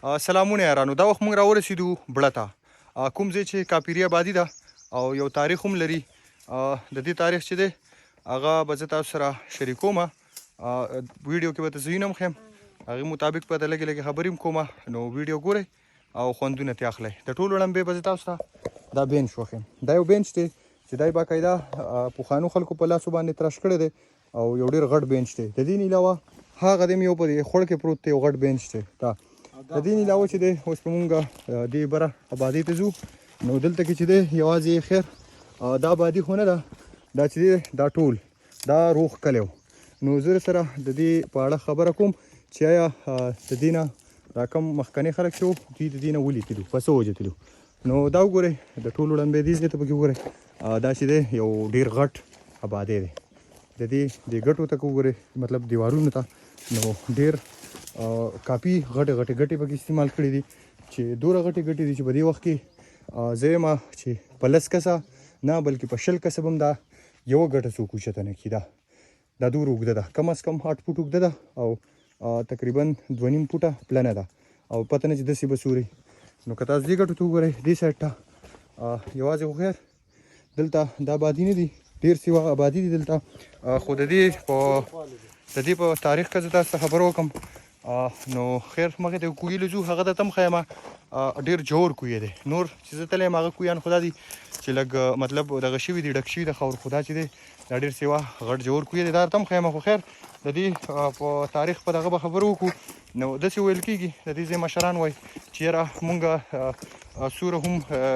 سلامونه یارانو. دا وخت موږ راورسېدو بړه ته، کوم ځای چې کاپیري آبادي ده او یو تاریخ هم لري. د دې تاریخ چې دی هغه به زه تاسو سره شریکوم. ویډیو کې به تصویرونه هم ښیم، هغې مطابق به د لږې لږې خبرې هم کوم. نو ویډیو ګورئ او خوندونه ترې اخلئ. د ټولو لمبې به زه تاسو ته دا بینچ وښیم. دا یو بینچ دی چې دا یې باقاعده پخوانو خلکو په لاسو باندې ترش کړی دی او یو ډېر غټ بینچ دی. د دې نه علاوه هغه دی یو په دې خوړ کې پروت دی، یو غټ بینچ دی. دا د دې نه علاوه چې دی اوس به مونږ دې بره آبادۍ ته ځو. نو دلته کې چې دی یوازې خیر دا آبادي خو نه ده، دا چې دی دا ټول دا روغ کلی و. نو زه سره د دې په اړه خبره کوم چې آیا د دې نه دا کوم مخکني خلک چې وو دوی د دې نه ولې تلو، په څه وجه تلو. نو دا وګورئ د ټولو لمبې دې ځای ته پکې وګورئ. دا چې دی یو ډېر غټ آبادی دی. د دې ګټو ته وګورئ، مطلب دیوارونو ته نو ډېر کافي غټې غټې پکې استعمال کړي دي چې دوره غټې دي چې په دې وخت کې زه یم چې په 10 کسه نه بلکې په 20 کسه به هم دا یوه ګټه څوک اوچته نه کړي. دا دوره اوږده ده، کم از کم 8 فوټ اوږده ده او تقریبا 2.5 فوټه پلنه ده او پته نه چې داسې به سوري. نو که تاسو دې ګټو ته وګورئ دې سایډ ته یوازې خو خیر دلته دا آبادي نه دي، ډېر سیوه آبادي دي دلته. خو د دې په تاریخ کې زه تاسو ته خبر وکړم. نو خیر مخې ته کوی لزو هغه ته هم ښیم، ډېر جوړ کوی دی. نور چې زه تللی یم هغه کویان خو دا دي چې لږ مطلب دغه شوي دي، ډک شوي د خاور. خو دا چې دی دا ډېر سیوه غټ جوړ کوی دی، دا ته هم ښیم. خو خیر د دې په تاریخ په دغه به خبرې وکړو. نو داسې ویل کېږي د دې ځای مشران وایي چې یاره مونږ سوره هم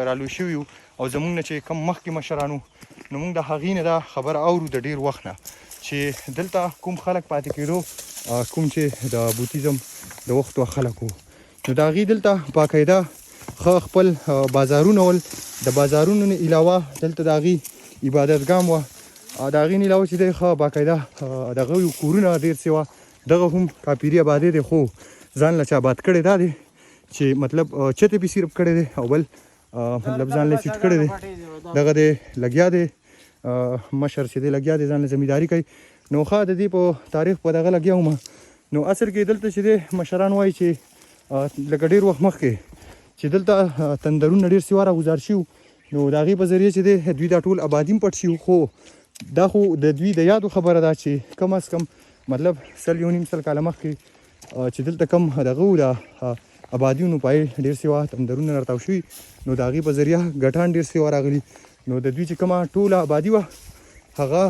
رالوی شوي یو او زمونږ نه چې کم مخکې مشران وو نو مونږ د هغې نه دا خبره اورو د ډېر وخت نه چې دلته کوم خلک پاتې کېدو، کوم چې د بوتیزم د وختو خلک وو. نو د هغې دلته باقاعده ښه خپل بازارونه ول. د بازارونو نه علاوه دلته د هغې عبادتګاه وه. د هغې نه علاوه چې دی ښه باقاعده دغه یو کورونه ډېر څه وه. دغه هم کاپیري آبادی دی خو ځان له چا آباد کړی دا دی چې مطلب چتې پې صرف کړی دی او بل مطلب ځان له سیټ کړی دی. دغه دی لګیا دی مشر چې دی لګیا دی ځان له زمینداري کوي. نو ښه د دې په تاریخ په دغه لګیا وم. نو اصل کې دلته چې دی مشران وایي چې لکه ډېر وخت مخکې چې دلته تندرونه ډېر سیوا راګزار شي نو د هغې په ذریعه چې دی دوی دا ټول آبادي هم پټ شي. خو دا خو د دوی د یادو خبره ده چې کم از کم مطلب 100-1.5 کاله مخکې چې دلته کم دغه و د آبادیونو پای ډېر سیوا تندرونه راتاو شوي نو د هغې په ذریعه ګټان ډېر سیوا راغلي. نو د دوی چې کومه ټوله آبادي وه هغه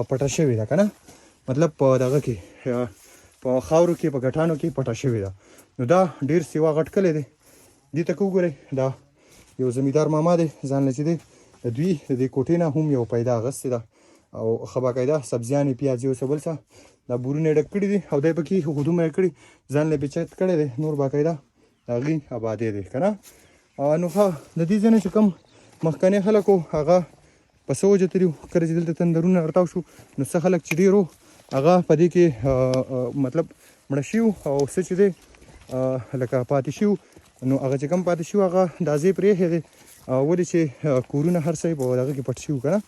پټه شوې ده که نه، مطلب په دغه کې په خاورو کې په ګټانو کې پټه شوې ده. نو دا ډېر سیوا غټ کلی دی. دې ته که وګورئ دا یو زمیندار ماما دی ځان له چې دی د دوی د دې کوټې نه هم یو پیدا اغستې ده او ښه باقاعده سبزیانې پیازې او څه بل څه دا بورونه یې ډک کړي دي او دی پکې خودومره یې کړي ځان له پې چت کړی دی. نور باقاعده د هغې آبادی دی که نه. نو ښه د دې ځای نه چې کوم مخکني خلک وو هغه په څه وجه تلي وو. کله چې دلته تندرونه راتاو شو نو څه خلک چې ډېر وو هغه په دې کې مطلب مړه شوي وو او څه چې دی لکه پاتې شوي نو هغه چې کوم پاتې شوي هغه دا ځای پرېښی دی ولې چې کورونه هر څه یې په دغه کې پټ شوي که نه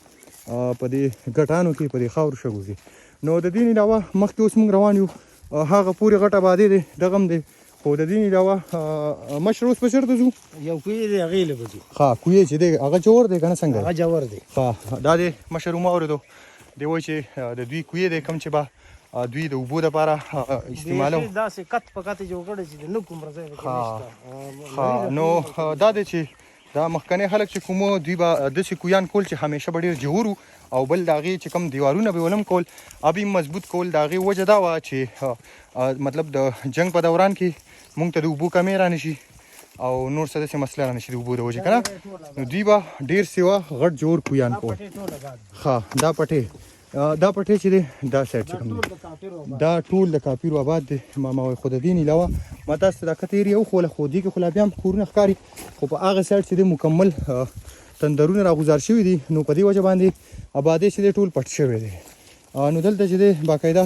په دې ګټانو کې په دې خاورو شګو کې. نو د دې نه علاوه مخکې اوس موږ روان یو هغه پورې غټ آبادي دی دغه هم دی. خو د دې نه علاوه مشر اوس په چېرته ځو؟ یو کوی دی هغې له به ځو. ښه کوی چې دی هغه جوړ دی که نه څنګه؟ هغه جوړ دی. ښه دا دی مشر ومه اورېدو دی وایي چې د دوی کوی دی کوم چې به دوی د اوبو دپاره استعمالوي. داسې کت په کت یې جوړ کړی چې د نه کوم ځای پکې نشته. نو دا دی چې دا مخکني خلک چې کومو دوی به داسې کویان کول چې همیشه به ډېر جوړ وو او بل د هغې چې کوم دیوارونه به ولم کول ابي مضبوط کول. د هغې وجه دا وه چې مطلب د جنګ په دوران کې مونږ ته د اوبو کمې را نشي او نور څه داسې مسله را نشي د اوبو د وجې که نه. نو دوی به ډېر سیوه غټ جوړ کویان کول. ښه دا پټې چې دی دا سایډ چې کوم دی دا ټول د کاپیرو آباد دی ماما وایي. خو د دې نه علاوه ما تاسو ته دا کته ایریا وښوله خو دې کې خو لا بیا هم کورونه ښکاري خو په هغه سایډ چې دی مکمل تندرونه راګزار شوي دي نو په دې وجه باندې آبادی چې دی ټول پټ شوی دی. نو دلته چې دی باقاعده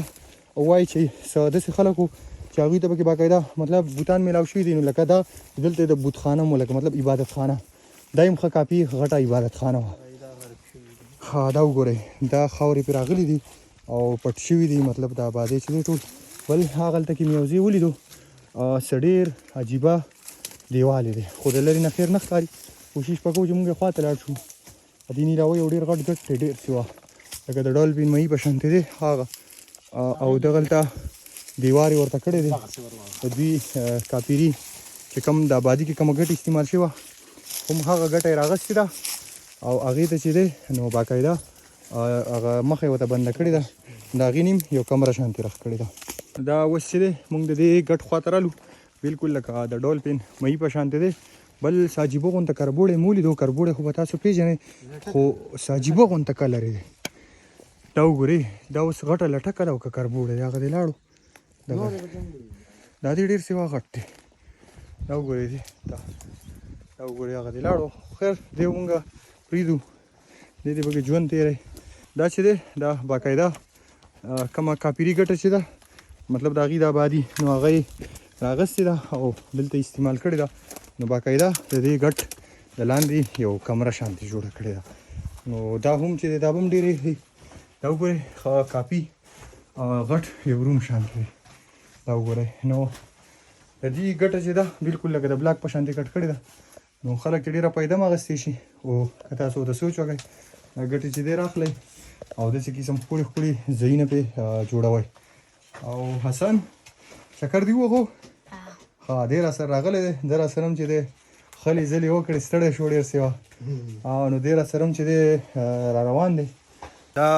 وایي چې څه داسې خلک وو چې هغوی ته پکې باقاعده مطلب بوتان میلاو شوي دي. نو لکه دا دلته د بوت خانه مو لکه مطلب عبادت خانه دا هم ښه کافي غټه عبادت خانه وه. دا وګورئ دا خاورې پرې راغلي دي او پټ شوي دي مطلب د آبادۍ چې دی ټول. بل هغلته کې مې یو ځای ولیدو څه ډېر عجیبه دیوال دی خو د لرې نه خیر نه ښکاري کوشش به کوو چې موږ یې خوا ته لاړ شو دې نیلاوی یو ډېر غټ ګټ دی ډېر سیوا لکه د ډالفین مهي په شانتې دی هغه او دغلته دیوار یې ورته کړی دی د دوی کاپیري چې کوم د آبادي کې کومه ګټه استعمال شوې وه هم هغه ګټه یې راغستې ده او هغې ته چې دی نو باقاعده هغه مخه یې ورته بنده کړې ده د هغې نیم یو کمره شانتې رخ کړې ده دا اوس چې دی موږ د دې ګټ خواته رالو بالکل لکه د ډولفین مهي په شانتې دی بل ساجیبه غونته کربوړی مو لیدو کربوړی خو به تاسو پیژنئ خو ساجیبه غونته کلر دی دا وګورئ دا اوس غټه لټکه ده او که کربوړی دی هغه دی لاړو دا دې ډېر سیوا غټ دی دا وګورئ دی دا وګورئ هغه دی لاړو خیر دی مونږ پرېږدو دې دې پکې ژوند تېری دا چې دی دا باقاعده کومه کاپیري ګټه چې ده مطلب د هغې د آبادي نو هغه یې راغستې ده او دلته استعمال کړې ده نو باقاعده د دې ګټ د لاندې یو کمره شانتې جوړه کړې ده نو دا هم چې دی دا به هم ډېرې دا وګورئ کافي غټ یو روم شانتې دی دا وګورئ نو د دې ګټه چې ده بالکل لکه د بلاک په شانتې کټ کړې ده نو خلک چې ډېره پیدا م اخیستی شي او که تاسو ورته سوچ وکړئ دا ګټې چې دی راخلئ او داسې قسم ښکلي ښکلي ځایونه پرې جوړوئ او حسن چکر دی ووهو ها دی راسره راغلی دی ده راسره هم چې دی خلې ځلې وکړې ستړی شو ډېر سیوا نو دی راسره هم چې دی را روان دی دا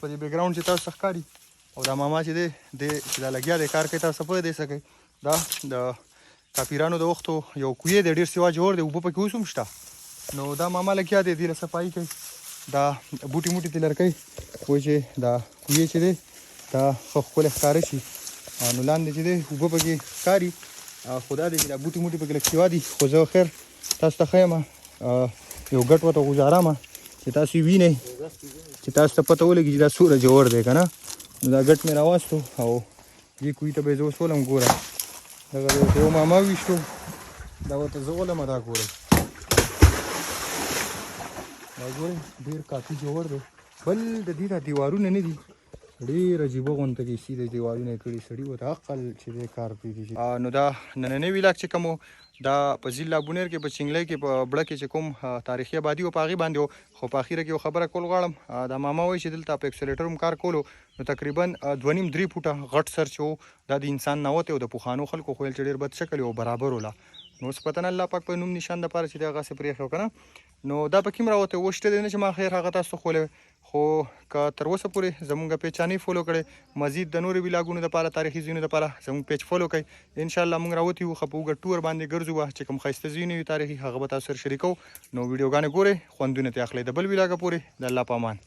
په دې بیکګراونډ چې تاسو ته ښکاري او دا ماما چې دی چې دا لګیا دی کار کوي تاسو پوه دی څه کوي دا د کاپیرانو د وختو یو کوی دی ډېر سیوا جوړ دی اوبه پکې اوس هم شته نو دا ماما لګیا دی دې له صفایي کوي دا بوټي موټي ترې لرکوي وایي چې دا کوی چې دی دا ښه ښکلی ښکاره شي نو لاندې چې دی اوبه پکې ښکاري خو دا دی چې دا بوټي موټي پکې لږ سیوا دي خو زه خیر تاسو ته ښیم یو ګټ ورته ګزارم چې تاسو یې وینئ چې تاسو ته پته ولګي چې دا څومره جوړ دی که نه نو دا ګټ مې راواستو او دې کوی ته به یې زه اوس ولم ګوره دغه ورته یو ماما ویشتو دا ورته زه ولم دا ګورئ دا ګورئ ډېر کافي جوړ دی بل د دې دا دیوارونه نه دي ډېر عجیبه غونته کیسې د دیوالونه یې کړي سړي ورته عقل چې دی کار پرېږدي نو دا نننی ولاګ چې کوم دا په ضلع بونیر کې په چنګلۍ کې په بړه کې چې کوم تاریخي آبادي و په هغې باندې و خو په اخیره کې یو خبره کول غواړم دا ماما وایي چې دلته په اکسلیټر هم کار کولو نو تقریبا 2.5-3 فوټه غټ سر چې و دا د انسان نه وتی او د پخوانو خلکو خو ویل چې ډېر بد شکل و برابر وله نو اوس پته نه الله پاک په نوم نشان دپاره چې دی هغسې پرېښی و که نه نو دا پکې هم راوتی و شته دی نه چې ما خیر هغه تاسو ته ښولی خو که تر اوسه پورې زموږ پیج نه فولو کړئ مزید د نورو ولاګونو دپاره تاریخي ځایونو دپاره زموږ پیج فولو کړئ انشاءالله موږ راوتي یو ښه په اوږه ټور باندې ګرځو چې کوم ښایسته ځایونه وي تاریخي هغه به تاسو سره شریکوو نو ویډیوګانې ګورئ خوندونه ترې اخلئ د بل ولاګه پورې د الله په امان